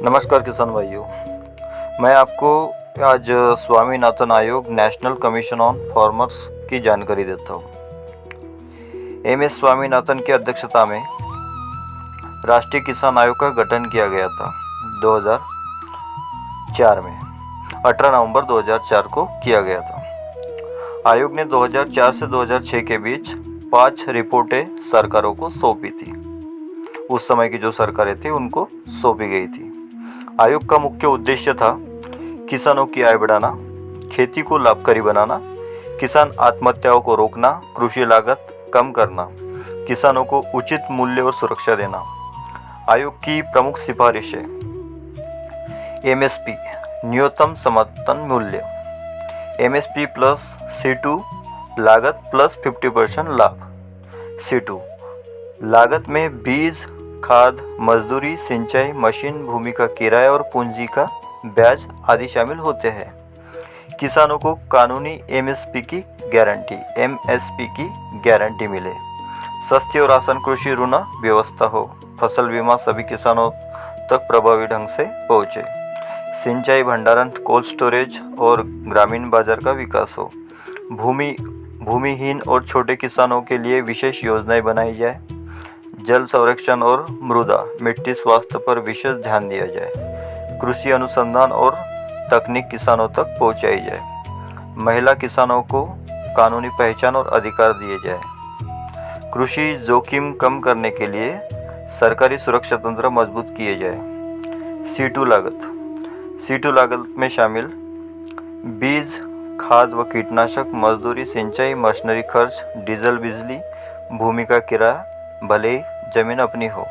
नमस्कार किसान भाइयों। मैं आपको आज स्वामीनाथन आयोग नेशनल कमीशन ऑन फार्मर्स की जानकारी देता हूँ। एम.एस. स्वामीनाथन की अध्यक्षता में राष्ट्रीय किसान आयोग का गठन किया गया था 2004 में। 18 नवंबर 2004 को किया गया था। आयोग ने 2004 से 2006 के बीच 5 रिपोर्टें सरकारों को सौंपी थी। उस समय की जो सरकारें थी उनको सौंपी गई थी। आयोग का मुख्य उद्देश्य था किसानों की आय बढ़ाना, खेती को लाभकारी बनाना, किसान आत्महत्याओं को रोकना, कृषि लागत कम करना, किसानों को उचित मूल्य और सुरक्षा देना। आयोग की प्रमुख सिफारिशें: एमएसपी न्यूनतम समर्थन मूल्य, एमएसपी प्लस C2 लागत प्लस 50% लाभ। C2 लागत में बीज, खाद, मजदूरी, सिंचाई, मशीन, भूमि का किराया और पूंजी का ब्याज आदि शामिल होते हैं। किसानों को कानूनी एमएसपी की गारंटी मिले। सस्ती और आसान कृषि ऋण व्यवस्था हो। फसल बीमा सभी किसानों तक प्रभावी ढंग से पहुँचे। सिंचाई, भंडारण, कोल्ड स्टोरेज और ग्रामीण बाजार का विकास हो। भूमिहीन और छोटे किसानों के लिए विशेष योजनाएं बनाई जाए। जल संरक्षण और मृदा मिट्टी स्वास्थ्य पर विशेष ध्यान दिया जाए। कृषि अनुसंधान और तकनीक किसानों तक पहुंचाई जाए। महिला किसानों को कानूनी पहचान और अधिकार दिए जाए। कृषि जोखिम कम करने के लिए सरकारी सुरक्षा तंत्र मजबूत किए जाए। C2 लागत में शामिल बीज, खाद व कीटनाशक, मजदूरी, सिंचाई, मशीनरी खर्च, डीजल, बिजली, भूमि का किराया, भले ही जमीन अपनी हो,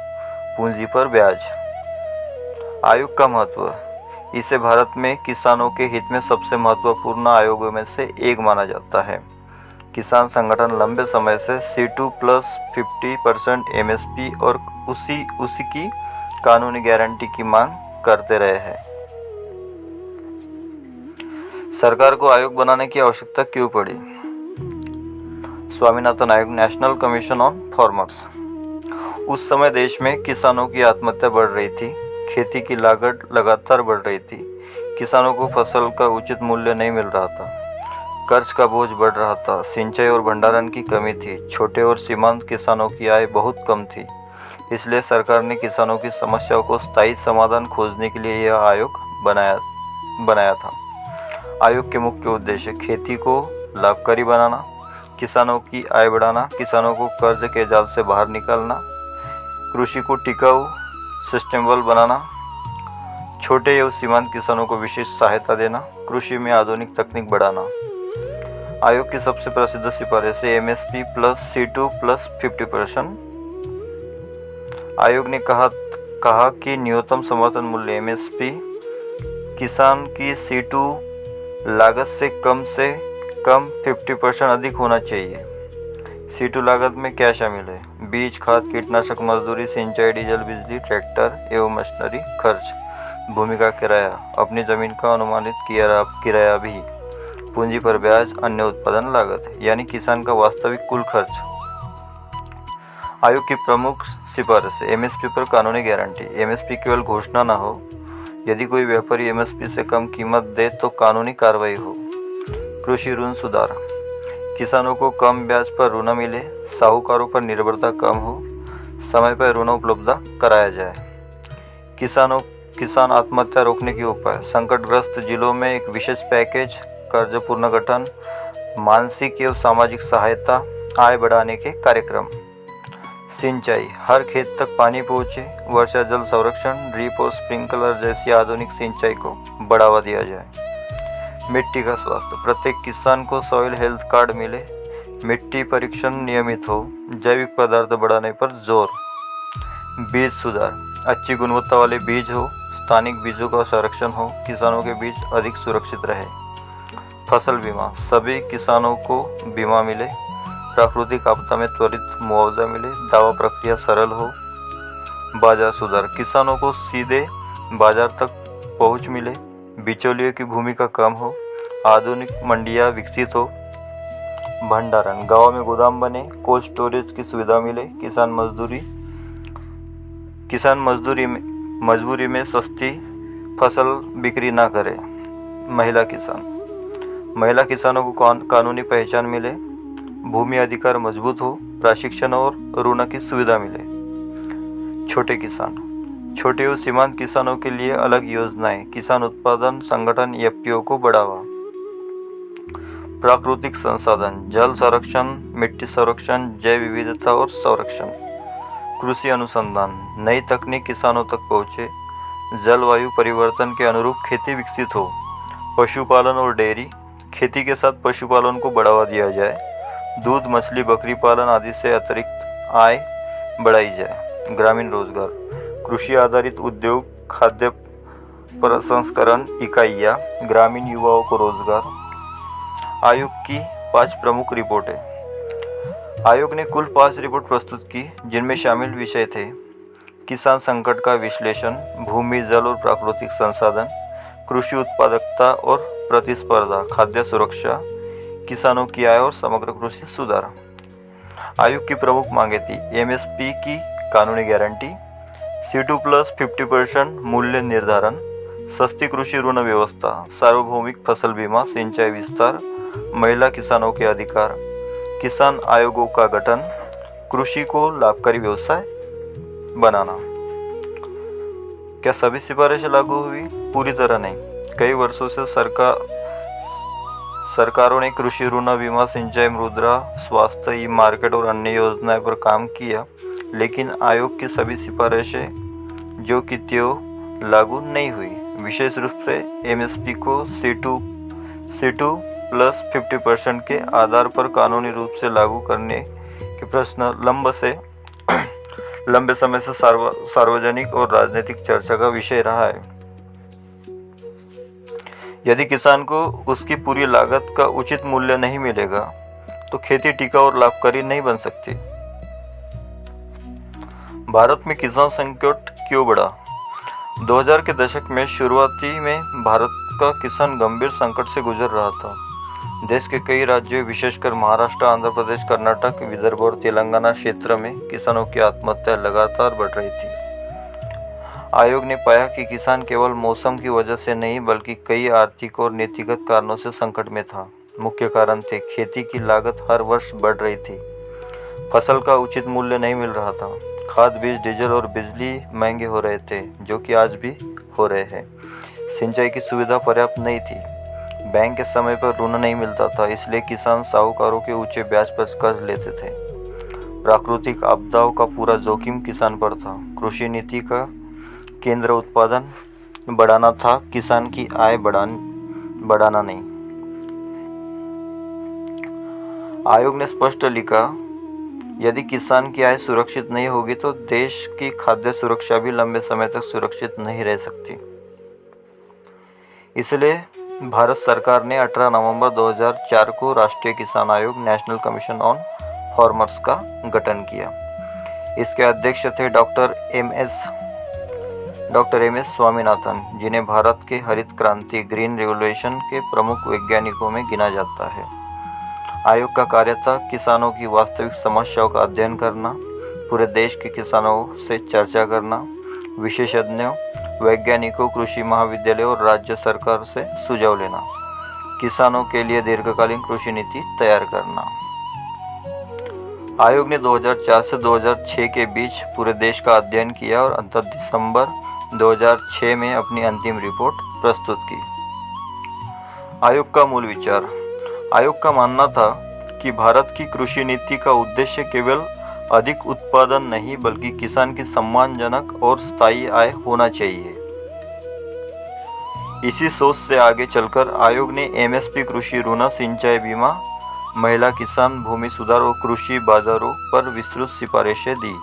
पूंजी पर ब्याज। आयोग का महत्व: इसे भारत में किसानों के हित में सबसे महत्वपूर्ण आयोगों में से एक माना जाता है। किसान संगठन लंबे समय से C2 प्लस 50% एमएसपी और उसी की कानूनी गारंटी की मांग करते रहे हैं। सरकार को आयोग बनाने की आवश्यकता क्यों पड़ी? स्वामीनाथन आयोग नेशनल कमीशन ऑन फार्मर्स। उस समय देश में किसानों की आत्महत्या बढ़ रही थी। खेती की लागत लगातार बढ़ रही थी। किसानों को फसल का उचित मूल्य नहीं मिल रहा था। कर्ज का बोझ बढ़ रहा था। सिंचाई और भंडारण की कमी थी। छोटे और सीमांत किसानों की आय बहुत कम थी। इसलिए सरकार ने किसानों की समस्याओं को स्थायी समाधान खोजने के लिए यह आयोग बनाया था। आयोग के मुख्य उद्देश्य: खेती को लाभकारी बनाना, किसानों की आय बढ़ाना, किसानों को कर्ज के जाल से बाहर निकालना, कृषि को टिकाऊ सस्टेनेबल बनाना, छोटे एवं सीमांत किसानों को विशेष सहायता देना, कृषि में आधुनिक तकनीक बढ़ाना। आयोग की सबसे प्रसिद्ध सिफारिश है एमएसपी प्लस C2 प्लस 50%। आयोग ने कहा कि न्यूनतम समर्थन मूल्य एमएसपी किसान की C2 लागत से कम 50% अधिक होना चाहिए। C2 लागत में क्या शामिल है? बीज, खाद, कीटनाशक, मजदूरी, सिंचाई, डीजल, बिजली, ट्रैक्टर एवं मशीनरी खर्च, भूमि का किराया, अपनी जमीन का अनुमानित किराया भी, पूंजी पर ब्याज, अन्य उत्पादन लागत, यानी किसान का वास्तविक कुल खर्च। आयोग की प्रमुख सिफारिश: एमएसपी पर कानूनी गारंटी। एमएसपी केवल घोषणा न हो। यदि कोई व्यापारी एमएसपी से कम कीमत दे तो कानूनी कार्रवाई हो। कृषि ऋण सुधार: किसानों को कम ब्याज पर ऋण मिले, साहूकारों पर निर्भरता कम हो, समय पर ऋण उपलब्ध कराया जाए। किसान आत्महत्या रोकने के उपाय: संकटग्रस्त जिलों में एक विशेष पैकेज, कर्ज पुनर्गठन, मानसिक एवं सामाजिक सहायता, आय बढ़ाने के कार्यक्रम। सिंचाई: हर खेत तक पानी पहुँचे, वर्षा जल संरक्षण, ड्रिप और स्प्रिंकलर जैसी आधुनिक सिंचाई को बढ़ावा दिया जाए। मिट्टी का स्वास्थ्य: प्रत्येक किसान को सॉइल हेल्थ कार्ड मिले, मिट्टी परीक्षण नियमित हो, जैविक पदार्थ बढ़ाने पर जोर। बीज सुधार: अच्छी गुणवत्ता वाले बीज हो, स्थानिक बीजों का संरक्षण हो, किसानों के बीज अधिक सुरक्षित रहे। फसल बीमा: सभी किसानों को बीमा मिले, प्राकृतिक आपदा में त्वरित मुआवजा मिले, दावा प्रक्रिया सरल हो। बाजार सुधार: किसानों को सीधे बाजार तक पहुंच मिले, बिचौलियों की भूमिका कम हो, आधुनिक मंडियां विकसित हो। भंडारण: गांव में गोदाम बने, कोल्ड स्टोरेज की सुविधा मिले, किसान मजदूरी मजबूरी में सस्ती फसल बिक्री ना करे। महिला किसानों को कानूनी पहचान मिले, भूमि अधिकार मजबूत हो, प्रशिक्षण और ऋण की सुविधा मिले। छोटे और सीमांत किसानों के लिए अलग योजनाएं, किसान उत्पादन संगठन एफपीओ को बढ़ावा। प्राकृतिक संसाधन, जल संरक्षण, मिट्टी संरक्षण, जैव विविधता और संरक्षण। कृषि अनुसंधान, नई तकनीक किसानों तक पहुँचे, जलवायु परिवर्तन के अनुरूप खेती विकसित हो। पशुपालन और डेयरी, खेती के साथ पशुपालन को बढ़ावा दिया जाए, दूध, मछली, बकरी पालन आदि से अतिरिक्त आय बढ़ाई जाए। ग्रामीण रोजगार, कृषि आधारित उद्योग, खाद्य प्रसंस्करण इकाइयाँ, ग्रामीण युवाओं को रोजगार। आयोग की 5 प्रमुख रिपोर्टें। आयोग ने कुल 5 रिपोर्ट प्रस्तुत की, जिनमें शामिल विषय थे: किसान संकट का विश्लेषण, भूमि, जल और प्राकृतिक संसाधन, कृषि उत्पादकता और प्रतिस्पर्धा, खाद्य सुरक्षा, किसानों की आय और समग्र कृषि सुधार। आयोग की प्रमुख मांगे थी: एमएसपी की कानूनी गारंटी, C2+ 50% मूल्य निर्धारण, सस्ती कृषि ऋण व्यवस्था, सार्वभौमिक फसल बीमा, सिंचाई विस्तार, महिला किसानों के अधिकार, किसान आयोगों का गठन, कृषि को लाभकारी व्यवसाय बनाना। क्या सभी सिफारिशें लागू हुई? पूरी तरह नहीं। कई वर्षों से सरकारों ने कृषि ऋण, बीमा, सिंचाई, मृदा स्वास्थ्य, ई मार्केट और अन्य योजनाएं पर काम किया, लेकिन आयोग की सभी सिफारिशें जो कि त्यों लागू नहीं हुई। विशेष रूप से एमएसपी को C2+ 50% के आधार पर कानूनी रूप से लागू करने के प्रश्न लंबे समय से सार्वजनिक और राजनीतिक चर्चा का विषय रहा है। यदि किसान को उसकी पूरी लागत का उचित मूल्य नहीं मिलेगा तो खेती टिकाऊ और लाभकारी नहीं बन सकती। भारत में किसान संकट क्यों बढ़ा? 2000 के दशक में शुरुआती में भारत का किसान गंभीर संकट से गुजर रहा था। देश के कई राज्यों, विशेषकर महाराष्ट्र, आंध्र प्रदेश, कर्नाटक, विदर्भ और तेलंगाना क्षेत्र में किसानों की आत्महत्या लगातार बढ़ रही थी। आयोग ने पाया कि किसान केवल मौसम की वजह से नहीं बल्कि कई आर्थिक और नीतिगत कारणों से संकट में था। मुख्य कारण थे: खेती की लागत हर वर्ष बढ़ रही थी, फसल का उचित मूल्य नहीं मिल रहा था, खाद, बीज, डीजल और बिजली महंगे हो रहे थे, जो कि आज भी हो रहे हैं, सिंचाई की सुविधा पर्याप्त नहीं थी, बैंक के समय पर ऋण नहीं मिलता था, इसलिए किसान साहूकारों के ऊंचे ब्याज पर कर्ज लेते थे। प्राकृतिक आपदाओं का पूरा जोखिम किसान पर था। कृषि नीति का केंद्र उत्पादन बढ़ाना था, किसान की आय बढ़ाना नहीं। आयोग ने स्पष्ट लिखा, यदि किसान की आय सुरक्षित नहीं होगी तो देश की खाद्य सुरक्षा भी लंबे समय तक सुरक्षित नहीं रह सकती। इसलिए भारत सरकार ने 18 नवंबर 2004 को राष्ट्रीय किसान आयोग, नेशनल कमीशन ऑन फार्मर्स का गठन किया। इसके अध्यक्ष थे डॉक्टर एम एस स्वामीनाथन, जिन्हें भारत के हरित क्रांति, ग्रीन रिवोल्यूशन के प्रमुख वैज्ञानिकों में गिना जाता है। आयोग का कार्य था किसानों की वास्तविक समस्याओं का अध्ययन करना, पूरे देश के किसानों से चर्चा करना, विशेषज्ञों, वैज्ञानिकों, कृषि महाविद्यालय और राज्य सरकार से सुझाव लेना, किसानों के लिए दीर्घकालीन कृषि नीति तैयार करना। आयोग ने 2004 से 2006 के बीच पूरे देश का अध्ययन किया और अंत दिसंबर 2006 में अपनी अंतिम रिपोर्ट प्रस्तुत की। आयोग का मूल विचार। आयोग का मानना था कि भारत की कृषि नीति का उद्देश्य केवल अधिक उत्पादन नहीं बल्कि किसान की सम्मानजनक और स्थायी आय होना चाहिए। इसी सोच से आगे चलकर आयोग ने एमएसपी, कृषि ऋण, सिंचाई बीमा, महिला किसान, भूमि सुधार और कृषि बाजारों पर विस्तृत सिफारिशें दी।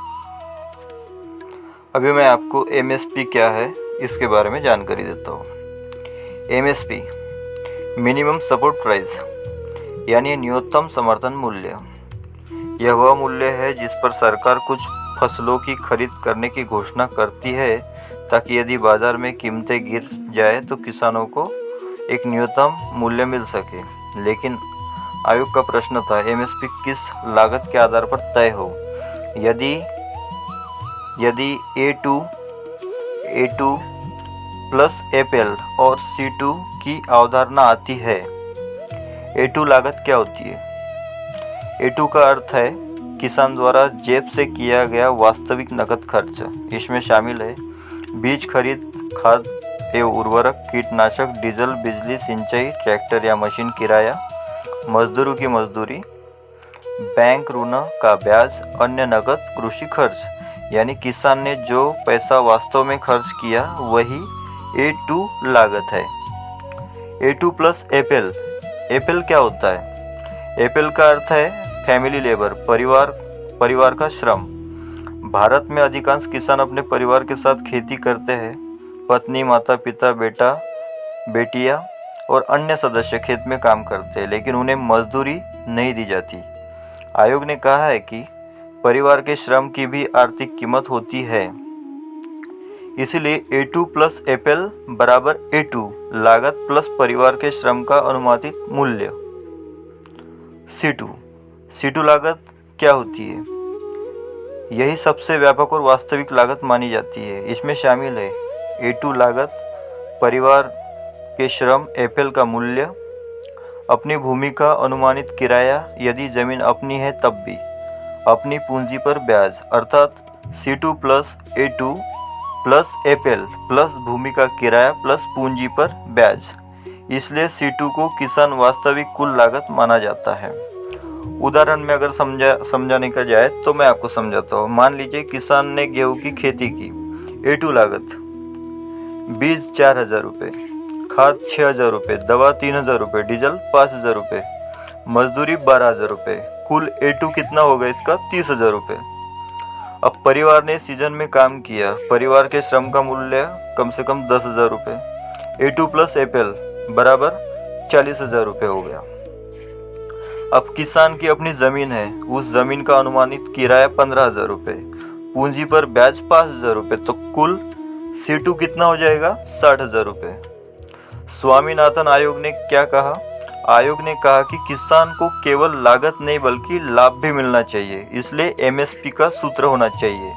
अभी मैं आपको एमएसपी क्या है इसके बारे में जानकारी देता हूँ। एमएसपी मिनिमम सपोर्ट प्राइस यानी न्यूनतम समर्थन मूल्य। यह वह मूल्य है जिस पर सरकार कुछ फसलों की खरीद करने की घोषणा करती है ताकि यदि बाजार में कीमतें गिर जाए तो किसानों को एक न्यूनतम मूल्य मिल सके। लेकिन आयोग का प्रश्न था, एमएसपी किस लागत के आधार पर तय हो। यदि A2+FL और C2 की अवधारणा आती है। A2 लागत क्या होती है? A2 का अर्थ है किसान द्वारा जेब से किया गया वास्तविक नकद खर्च। इसमें शामिल है बीज खरीद, खाद एवं उर्वरक, कीटनाशक, डीजल, बिजली, सिंचाई, ट्रैक्टर या मशीन किराया, मजदूरों की मजदूरी, बैंक ऋण का ब्याज, अन्य नकद कृषि खर्च। यानी किसान ने जो पैसा वास्तव में खर्च किया वही A2 लागत है। A2+FL। FL क्या होता है? FL का अर्थ है फैमिली लेबर, परिवार का श्रम। भारत में अधिकांश किसान अपने परिवार के साथ खेती करते हैं। पत्नी, माता पिता, बेटा, बेटियां और अन्य सदस्य खेत में काम करते हैं, लेकिन उन्हें मजदूरी नहीं दी जाती। आयोग ने कहा है कि परिवार के श्रम की भी आर्थिक कीमत होती है। इसलिए A2+FL बराबर A2 लागत प्लस परिवार के श्रम का अनुमानित मूल्य। C2 लागत क्या होती है? यही सबसे व्यापक और वास्तविक लागत मानी जाती है। इसमें शामिल है A2 लागत, परिवार के श्रम, FL का मूल्य, अपनी भूमि का अनुमानित किराया यदि जमीन अपनी है तब भी, अपनी पूंजी पर ब्याज, अर्थात C2 plus A2 plus FL plus भूमि का किराया प्लस पूंजी पर ब्याज। इसलिए C2 को किसान वास्तविक कुल लागत माना जाता है। उदाहरण में अगर समझाने का जाए तो मैं आपको समझाता हूँ। मान लीजिए किसान ने गेहूं की खेती की। A2 लागत बीज 4,000 रुपये, खाद 6,000 रुपये, दवा 3,000 रुपये, डीजल 5,000 रुपये, मजदूरी 12,000 रुपये। कुल A2 कितना होगा इसका? 30,000 रुपये। अब परिवार ने सीजन में काम किया, परिवार के श्रम का मूल्य कम से कम 10,000 रुपये। A2+FL बराबर 40,000 रुपये हो गया। अब किसान की अपनी ज़मीन है, उस ज़मीन का अनुमानित किराया 15,000 रुपये, पूंजी पर ब्याज 5,000 रुपये, तो कुल C2 कितना हो जाएगा? 60,000 रुपये। स्वामीनाथन आयोग ने क्या कहा? आयोग ने कहा कि किसान को केवल लागत नहीं बल्कि लाभ भी मिलना चाहिए, इसलिए MSP का सूत्र होना चाहिए।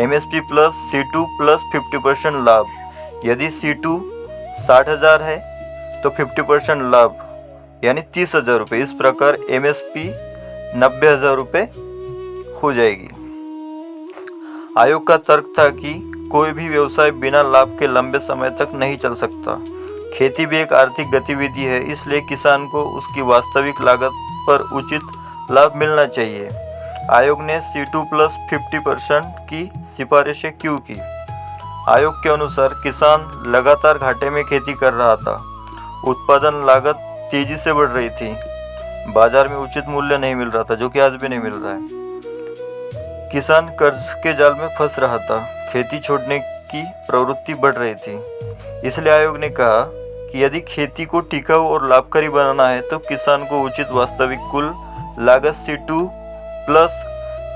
MSP प्लस C2 प्लस 50% लाभ। यदि C2 60,000 है तो 50% लाभ यानी 30,000 रुपये। इस प्रकार MSP 90,000 रुपये हो जाएगी। आयोग का तर्क था कि कोई भी व्यवसाय बिना लाभ के लंबे समय तक नहीं चल सकता। खेती भी एक आर्थिक गतिविधि है, इसलिए किसान को उसकी वास्तविक लागत पर उचित लाभ मिलना चाहिए। आयोग ने C2 प्लस 50% की सिफारिशें क्यों की? आयोग के अनुसार किसान लगातार घाटे में खेती कर रहा था, उत्पादन लागत तेजी से बढ़ रही थी, बाजार में उचित मूल्य नहीं मिल रहा था, जो कि आज भी नहीं मिल रहा है। किसान कर्ज के जाल में फंस रहा था, खेती छोड़ने की प्रवृत्ति बढ़ रही थी। इसलिए आयोग ने कहा कि यदि खेती को टिकाऊ और लाभकारी बनाना है तो किसान को उचित वास्तविक कुल लागत C2 प्लस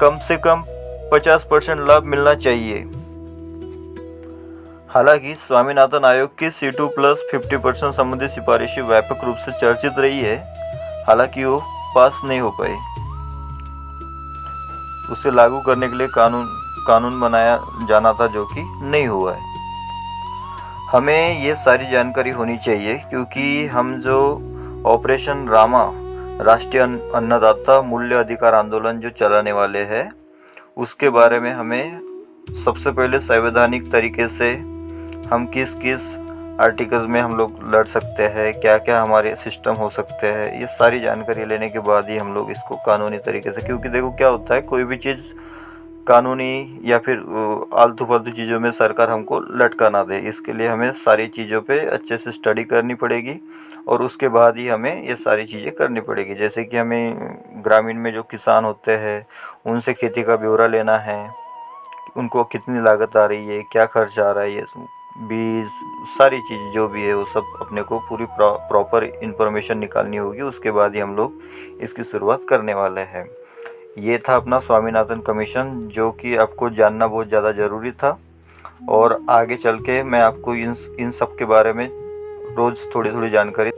कम से कम 50% लाभ मिलना चाहिए। हालांकि स्वामीनाथन आयोग की C2 प्लस 50% संबंधी सिफारिशें व्यापक रूप से चर्चित रही है, हालांकि वो पास नहीं हो पाई। उसे लागू करने के लिए कानून बनाया जाना था, जो कि नहीं हुआ है। हमें ये सारी जानकारी होनी चाहिए क्योंकि हम जो ऑपरेशन रामा राष्ट्रीय अन्नदाता मूल्य अधिकार आंदोलन जो चलाने वाले हैं, उसके बारे में हमें सबसे पहले संवैधानिक तरीके से हम किस आर्टिकल्स में हम लोग लड़ सकते हैं, क्या क्या हमारे सिस्टम हो सकते हैं, ये सारी जानकारी लेने के बाद ही हम लोग इसको कानूनी तरीके से, क्योंकि देखो क्या होता है, कोई भी चीज़ कानूनी या फिर आलतू फालतू चीज़ों में सरकार हमको लटका ना दे, इसके लिए हमें सारी चीज़ों पे अच्छे से स्टडी करनी पड़ेगी और उसके बाद ही हमें ये सारी चीज़ें करनी पड़ेगी। जैसे कि हमें ग्रामीण में जो किसान होते हैं उनसे खेती का ब्यौरा लेना है, उनको कितनी लागत आ रही है, क्या खर्च आ रहा है, बीज, सारी चीज़ जो भी है वो सब अपने को पूरी प्रॉपर इन्फॉर्मेशन निकालनी होगी। उसके बाद ही हम लोग इसकी शुरुआत करने वाले हैं। ये था अपना स्वामीनाथन कमीशन, जो कि आपको जानना बहुत ज़्यादा ज़रूरी था और आगे चल के मैं आपको इन सब के बारे में रोज़ थोड़ी थोड़ी जानकारी